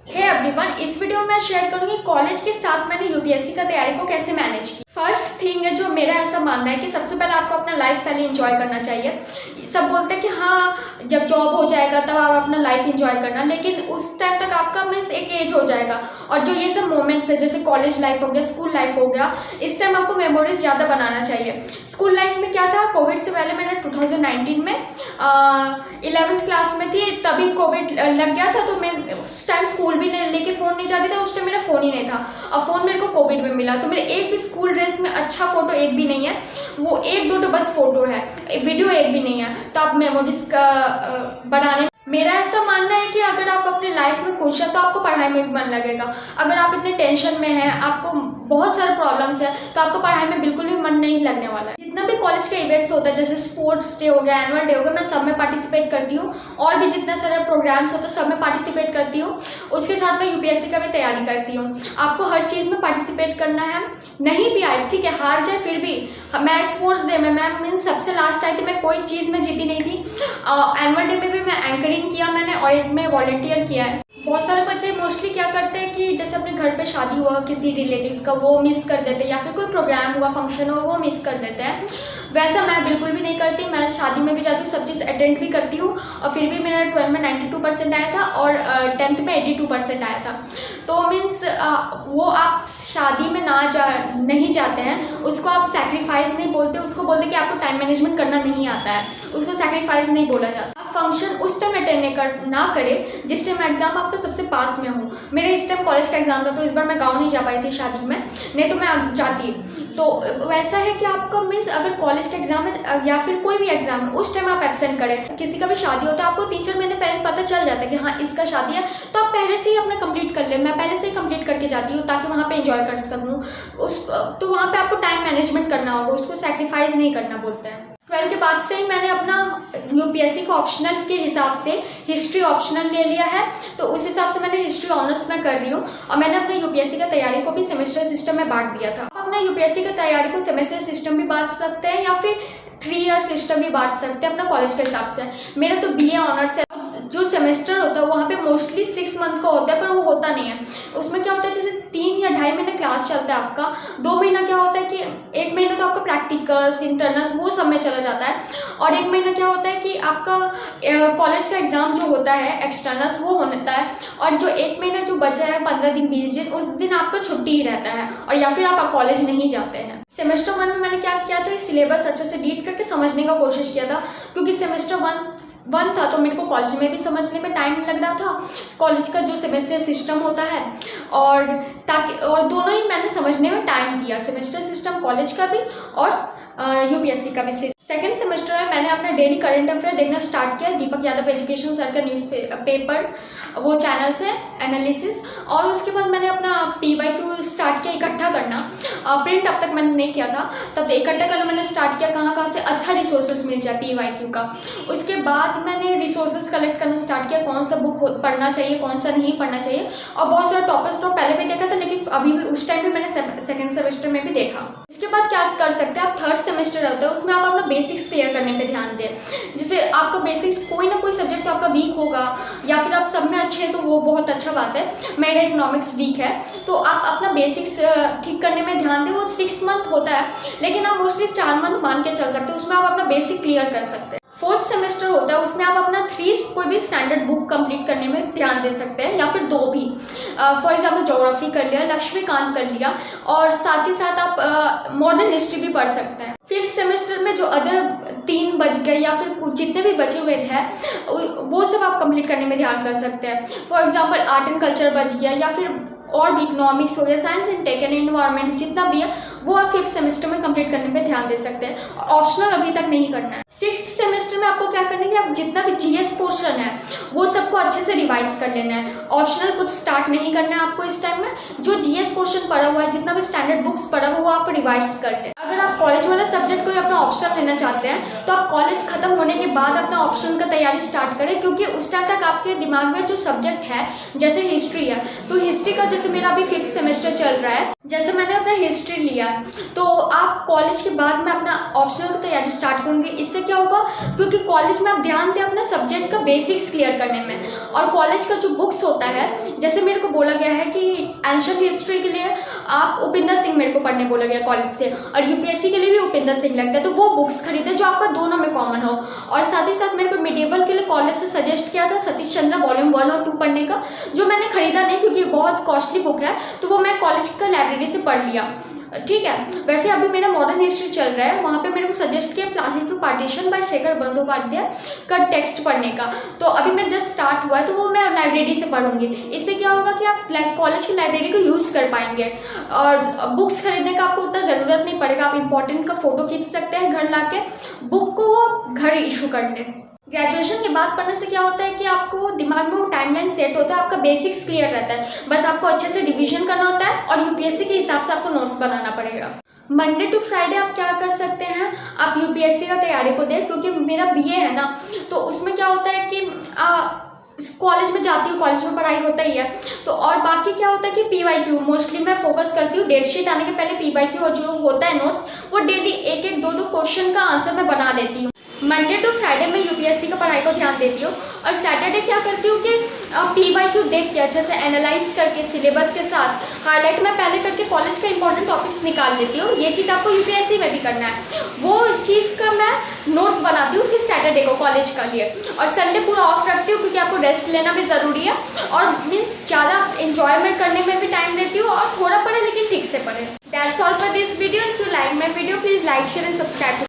Hey everyone, इस video में मैं शेयर करूंगी कॉलेज के साथ मैंने यूपीएससी का तैयारी को कैसे मैनेज की। फर्स्ट थिंग है जो मेरा ऐसा मानना है कि सबसे पहले आपको अपना लाइफ पहले एंजॉय करना चाहिए। सब बोलते हैं कि हाँ जब जॉब हो जाएगा तब आप अपना लाइफ एंजॉय करना, लेकिन उस टाइम तक आपका मीन्स एक एज हो जाएगा और जो ये सब मोमेंट्स है जैसे कॉलेज लाइफ हो गया, स्कूल लाइफ हो गया, इस टाइम आपको मेमोरीज ज़्यादा बनाना चाहिए। स्कूल लाइफ में क्या था, कोविड से पहले मैंने 2019 में 11th क्लास में थी, तभी कोविड लग गया था तो मैं उस टाइम स्कूल भी लेके फ़ोन नहीं जाती था। उस टाइम मेरा फ़ोन ही नहीं था और फ़ोन मेरे को कोविड में मिला, तो मेरे एक भी स्कूल ड्रेस में अच्छा फ़ोटो एक भी नहीं है, वो एक दो तो बस फ़ोटो है, वीडियो एक भी नहीं है। तो आप मेमोरीज का बनाने, मेरा ऐसा मानना है कि अगर आप अपने लाइफ में खुश हैं तो आपको पढ़ाई में भी मन लगेगा। अगर आप इतने टेंशन में हैं, आपको बहुत सारे प्रॉब्लम्स हैं, तो आपको पढ़ाई में बिल्कुल भी मन नहीं लगने वाला है। जितना भी कॉलेज के इवेंट्स होता है जैसे स्पोर्ट्स डे हो गया, एनुअल डे हो गया, मैं सब में पार्टिसिपेट करती हूँ और भी जितने सारे प्रोग्राम्स होते हैं सब में पार्टिसिपेट करती हूँ। उसके साथ मैं यूपीएससी का भी तैयारी करती हूँ। आपको हर चीज़ में पार्टिसिपेट करना है, नहीं भी आए ठीक है, हार जाए फिर भी। मैं स्पोर्ट्स डे में मैं मीन सबसे लास्ट आई थी, मैं कोई चीज़ में जीती नहीं थी। एनुअल डे में भी मैं एंकरिंग किया मैंने और एक में वॉलंटियर किया है। बहुत सारे बच्चे मोस्टली क्या करते हैं कि जैसे अपने घर पे शादी हुआ किसी रिलेटिव का, वो मिस कर देते हैं, या फिर कोई प्रोग्राम हुआ, फंक्शन हुआ, वो मिस कर देते हैं। वैसा मैं बिल्कुल भी नहीं करती। मैं शादी में भी जाती हूँ, सब चीज़ अटेंड भी करती हूँ और फिर भी मेरा 12 में 92% आया था और 10th में 82% आया था। तो मीन्स वो आप शादी में नहीं जाते हैं, उसको आप सेक्रीफाइस नहीं बोलते, उसको बोलते कि आपको टाइम मैनेजमेंट करना नहीं आता है, उसको सेक्रीफाइस नहीं बोला जाता। आप फंक्शन उस टाइम अटेंड ना करें जिस टाइम एग्जाम आपका सबसे पास में हो। मेरा इस टाइम कॉलेज का एग्जाम था तो इस बार मैं गाँव नहीं जा पाई थी शादी में, नहीं तो मैं जाती। तो वैसा है कि आपका मीन्स अगर कॉलेज का एग्जाम है या फिर कोई भी एग्जाम है उस टाइम आप एब्सेंट करें। किसी का भी शादी होता है आपको 3-4 महीने पहले पता चल जाता है कि हाँ इसका शादी है, तो आप पहले से ही अपना कंप्लीट कर ले। मैं पहले से ही कंप्लीट करके जाती हूँ ताकि वहाँ पे एंजॉय कर सकूँ। तो वहाँ पे आपको टाइम मैनेजमेंट करना होगा, उसको सेक्रीफाइस नहीं करना बोलते हैं। 12 के बाद से ही मैंने अपना यूपीएससी का ऑप्शनल के हिसाब से हिस्ट्री ऑप्शनल ले लिया है, तो उस हिसाब से मैंने हिस्ट्री ऑनर्स में कर रही हूँ और मैंने अपने यूपीएससी का तैयारी को भी सेमेस्टर सिस्टम में बांट दिया था। अपना यूपीएससी का तैयारी को सेमेस्टर सिस्टम भी बांट सकते हैं या फिर 3 ईयर सिस्टम भी बांट सकते हैं अपना कॉलेज के हिसाब से। मेरा तो बीए ऑनर्स है। जो सेमेस्टर होता है वहाँ पे मोस्टली 6 मंथ का होता है, पर वो होता नहीं है। उसमें क्या होता है जैसे 3 या 2.5 महीने क्लास चलता है आपका, 2 महीना क्या होता है कि 1 महीना तो आपका प्रैक्टिकल्स, इंटरनल्स वो सब में चला जाता है और 1 महीना क्या होता है कि आपका कॉलेज का एग्ज़ाम जो होता है एक्सटर्नल्स वो होता है, और जो 1 महीना जो बचा है 15 दिन 20 दिन, उस दिन आपका छुट्टी ही रहता है और या फिर आप कॉलेज नहीं जाते हैं। सेमेस्टर 1 में मैंने क्या किया था, सिलेबस अच्छे से रीड करके समझने का कोशिश किया था, क्योंकि सेमेस्टर 1 था तो मेरे को कॉलेज में भी समझने में टाइम लग रहा था, कॉलेज का जो सेमेस्टर सिस्टम होता है और दोनों ही मैंने समझने में टाइम दिया, सेमेस्टर सिस्टम कॉलेज का भी और यूपीएससी का भी। सेकेंड सेमेस्टर में मैंने अपना डेली करंट अफेयर देखना स्टार्ट किया, दीपक यादव एजुकेशन सर का न्यूज़ पेपर वो चैनल से एनालिसिस, और उसके बाद मैंने अपना PYQ स्टार्ट किया इकट्ठा करना। प्रिंट अब तक मैंने नहीं किया था, तब तो इकट्ठा करना मैंने स्टार्ट किया कहाँ से अच्छा रिसोर्सेज मिल जाए PYQ का। उसके बाद मैंने रिसोर्सेज कलेक्ट करना स्टार्ट किया, कौन सा बुक पढ़ना चाहिए कौन सा नहीं पढ़ना चाहिए, और बहुत सारे टॉपर्स तो पहले भी देखा था लेकिन अभी भी उस टाइम भी मैंने सेकेंड सेमेस्टर में भी देखा। उसके बाद क्या कर सकते हैं आप, थर्ड सेमेस्टर होता है उसमें आप अपना बेसिक्स क्लियर करने पे ध्यान दें। जैसे आपका बेसिक्स कोई ना कोई सब्जेक्ट तो आपका वीक होगा या फिर आप सब में अच्छे हैं तो वो बहुत अच्छा बात है। मेरा इकोनॉमिक्स वीक है तो आप अपना बेसिक्स ठीक करने में ध्यान दें। वो 6 मंथ होता है लेकिन आप मोस्टली 4 मंथ मान के चल सकते हैं, उसमें आप अपना बेसिक क्लियर कर सकते हैं। 4th सेमेस्टर होता है उसमें आप अपना 3 कोई भी स्टैंडर्ड बुक कंप्लीट करने में ध्यान दे सकते हैं या फिर 2 भी। फॉर एग्जाम्पल ज्योग्राफी कर लिया, लक्ष्मीकांत कर लिया, और साथ ही साथ आप मॉडर्न हिस्ट्री भी पढ़ सकते हैं। 5th सेमेस्टर में जो अदर 3 बच गए या फिर जितने भी बचे हुए हैं वो सब आप कंप्लीट करने में ध्यान कर सकते हैं। For example art and culture बच गया या फिर और भी इकोनॉमिक्स हो गया, science and tech and environment जितना भी है वो आप 5th सेमेस्टर में कंप्लीट करने पे ध्यान दे सकते हैं। ऑप्शनल अभी तक नहीं करना है। 6th सेमेस्टर में आपको क्या करना है कि आप जितना भी GS पोर्शन है वो सबको अच्छे से रिवाइज कर लेना है। ऑप्शनल कुछ स्टार्ट नहीं करना है आपको इस टाइम में। जो GS पोर्शन पढ़ा हुआ है, जितना भी स्टैंडर्ड बुक्स पढ़ा हुआ वो आप रिवाइज कर लें। अगर आप कॉलेज वाला सब्जेक्ट कोई अपना ऑप्शनल लेना चाहते हैं तो आप कॉलेज खत्म होने के बाद अपना ऑप्शनल का तैयारी स्टार्ट करें, क्योंकि उस टाइम तक आपके दिमाग में जो सब्जेक्ट है, जैसे हिस्ट्री है तो हिस्ट्री का जैसे मेरा अभी 5th सेमेस्टर चल रहा है, जैसे मैंने अपना हिस्ट्री लिया है तो आप कॉलेज के बाद मैं अपना ऑप्शनल की तैयारी स्टार्ट करूँगी। इससे क्या होगा, क्योंकि कॉलेज में आप ध्यान दें अपना सब्जेक्ट का बेसिक्स क्लियर करने में। और कॉलेज का जो बुक्स होता है, जैसे मेरे को बोला गया है कि एंशिएंट हिस्ट्री के लिए आप उपिंदर सिंह मेरे को पढ़ने बोला गया कॉलेज से, और यूपीएससी के लिए भी उपिंदर सिंह लगता है, तो वो बुक्स खरीदे जो आपका दोनों में कॉमन हो। और साथ ही साथ मेरे को मिडिवल के लिए कॉलेज से सजेस्ट किया था सतीश चंद्र वॉल्यूम 1 और 2 पढ़ने का, जो मैंने खरीदा नहीं क्योंकि बहुत कॉस्टली बुक है, तो वो मैं कॉलेज का लाइब्रेरी से पढ़ लिया। ठीक है, वैसे अभी मेरा मॉडर्न हिस्ट्री चल रहा है, वहाँ पे मेरे को सजेस्ट किया Plassey to partition by Shekhar Bandyopadhyay का टेक्स्ट पढ़ने का, तो अभी मैं जस्ट स्टार्ट हुआ है तो वो मैं लाइब्रेरी से पढ़ूंगी। इससे क्या होगा कि आप कॉलेज की लाइब्रेरी को यूज़ कर पाएंगे और बुक्स खरीदने का आपको उतना ज़रूरत नहीं पड़ेगा। आप इंपॉर्टेंट का फ़ोटो खींच सकते हैं घर ला के, बुक को वो घर इशू कर लें। ग्रेजुएशन के बाद पढ़ने से क्या होता है कि आपको दिमाग में वो टाइमलाइन सेट होता है, आपका बेसिक्स क्लियर रहता है, बस आपको अच्छे से रिवीजन करना होता है और यूपीएससी के हिसाब से आपको नोट्स बनाना पड़ेगा। मंडे टू फ्राइडे आप क्या कर सकते हैं, आप यूपीएससी का तैयारी को दें, क्योंकि मेरा बीए है ना, तो उसमें क्या होता है कि कॉलेज में जाती हूँ, कॉलेज में पढ़ाई होता ही है, तो और बाकी क्या होता है कि पीवाईक्यू मोस्टली मैं फोकस करती हूँ। डेट शीट आने के पहले पीवाईक्यू जो होता है नोट्स, वो डेली एक एक दो क्वेश्चन का आंसर मैं बना लेती हूँ। मंडे टू फ्राइडे में यूपीएससी का पढ़ाई को ध्यान देती हूँ, और सैटरडे क्या करती हूँ कि पीवाईक्यू देख के अच्छे से एनालाइज करके सिलेबस के साथ हाईलाइट मैं पहले करके कॉलेज का इंपॉर्टेंट टॉपिक्स निकाल लेती हूँ। ये चीज़ आपको यूपीएससी में भी करना है, वो चीज़ का मैं नोट्स बनाती हूँ सिर्फ सैटरडे को कॉलेज का लिए, और संडे पूरा ऑफ रखती हूँ क्योंकि आपको रेस्ट लेना भी ज़रूरी है, और मीन्स ज़्यादा इन्जॉयमेंट करने में भी टाइम देती हूँ, और थोड़ा पढ़े लेकिन ठीक से पढ़े। That's all for this video. If you like my video please like share and subscribe.